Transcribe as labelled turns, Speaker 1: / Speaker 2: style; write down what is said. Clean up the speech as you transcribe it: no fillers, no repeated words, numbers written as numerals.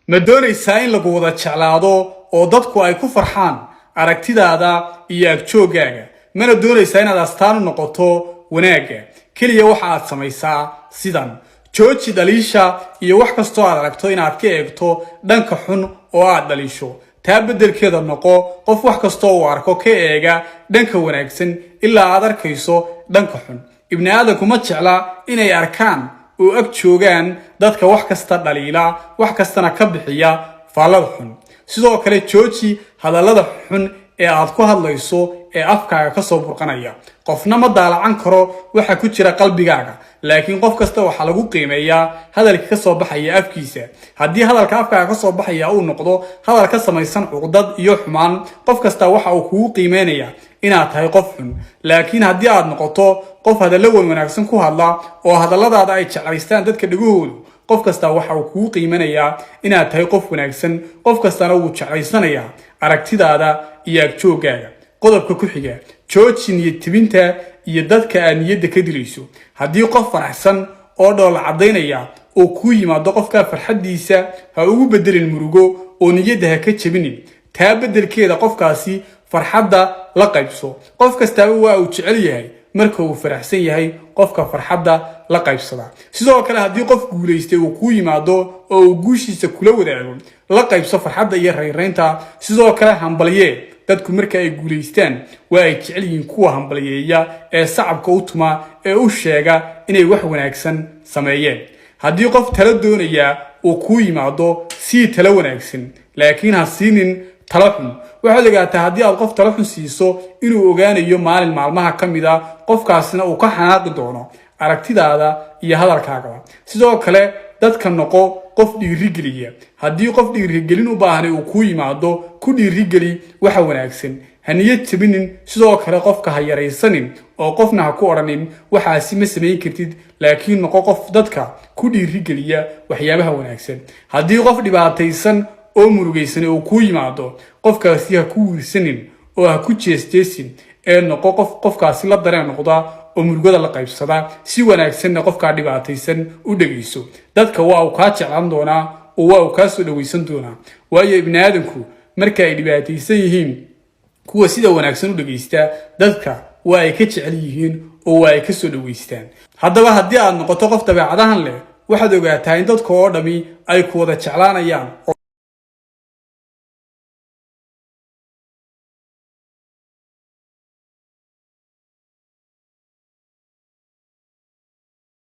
Speaker 1: ma doonaysaa in lagu wada jeclaado oo dadku ay ku farxaan aragtidaada iyo agjoogaaga mana doonaysaa inaad astaan u noqoto wanaagga kaliya waxa aad samaysaa sidan jooji dhaliisha iyo wax kastoo aad aragto inaad ka eegto dhanka xun oo aad dhaliisho taa beddelkeeda noqo qof wax kastoo uu arko ka eega dhanka wanaagsan ilaa aad arkayso dhanka xun ibni aadamku ma jecla inay arkaan oo ag joogaan dadka wax kasta dhaliila wax kastana ka bixiya faalada xun sidoo kale jooji hadallada xun ee aad ku hadlayso ee afkaaga ka soo burqanaya qofna ma daalacan karo waxa ku jira qalbigaaga laakiin qof kasta waxa lagu qiimeeyaa hadalka ka soo baxaya afkiisa haddii hadalka afkaaga ka soo baxaya uu noqdo hadal ka samaysan cuqdad iyo xumaan qof kasta waxa uu kugu qiimeynayaa inaad tahay qof xun laakiin haddii aad noqoto qof hadallo wanaagsan ku hadla oo hadalladaada ay jeclaystaan dadka dhagahoodu qof kasta waxa uu kugu qiimanayaa inaad tahay qof wanaagsan qof kastana wuu jeclaysanayaa aragtidaada iyo agjoogaaga qodobka ku xiga jooji niyad tibinta iyo dadka aad niyadda ka dilayso haddii qof faraxsan oo dhoola cadaynaya oo kuu yimaado qofka farxaddiisa ha ugu bedelin murugo oo niyadda ha ka jabinin taa beddelkeeda qofkaasi farxadda la qaybso qof kastaba waa uu jecel yahay marka uu faraxsan yahay qofka farxadda la qaybsada sidoo kale haddii qof guulaystay uu kuu yimaado oo uu guushiisa kula wadaago la qaybso farxadda iyo rayraynta sidoo kale hambalye dadku marka ay guulaystaan waa ay jecel yihiin kuwa hambalyeeya ee sacabka u tuma ee u sheega inay wax wanaagsan sameeyeen haddii qof talo doonaya uu kuu yimaado sii talo wanaagsan laakiin ha siinin talo xun waxaad ogaataa haddii aad qof talo xun siiso inuu ogaanayo maalin maalmaha ka mid a qofkaasina uu ka xanaaqi doono aragtidaada iyo hadalkaagaba sidoo kale dadka noqo qof dhiirigeliya haddii qof dhiirigelin u baahan uu kuu yimaado ku dhiirigeli waxa wanaagsan ha niyad jabinin sidoo kale qofka ha yaraysanin oo qofna ha ku odhanin waxaasi ma samayn kartid laakiin noqo qof dadka ku dhiirigeliya waxyaabaha wanaagsan haddii qof dhibaataysan oo murugaysan uu kuu yimaado qofkaasi ha ku wiirsanin oo ha ku jeesteesin ee noqo qofkaasi la dareen noqda oo murugada la qaybsada si wanaagsanna qofka dhibaataysan u dhageyso dadka waa uu ka jeclaan doonaa oo waa uu ka soo dhaweysan doonaa waayo ibni aadamku marka ay dhibaataysan yihiin kuwa sida wanaagsan u dhageysta dadka waa ay ka jecel yihiin oo waa ay ka soo dhaweystaan haddaba haddii aad noqoto qof dabeecadahan leh waxaad ogaataa in dadka oo dhami ay ku wada jeclaanayaan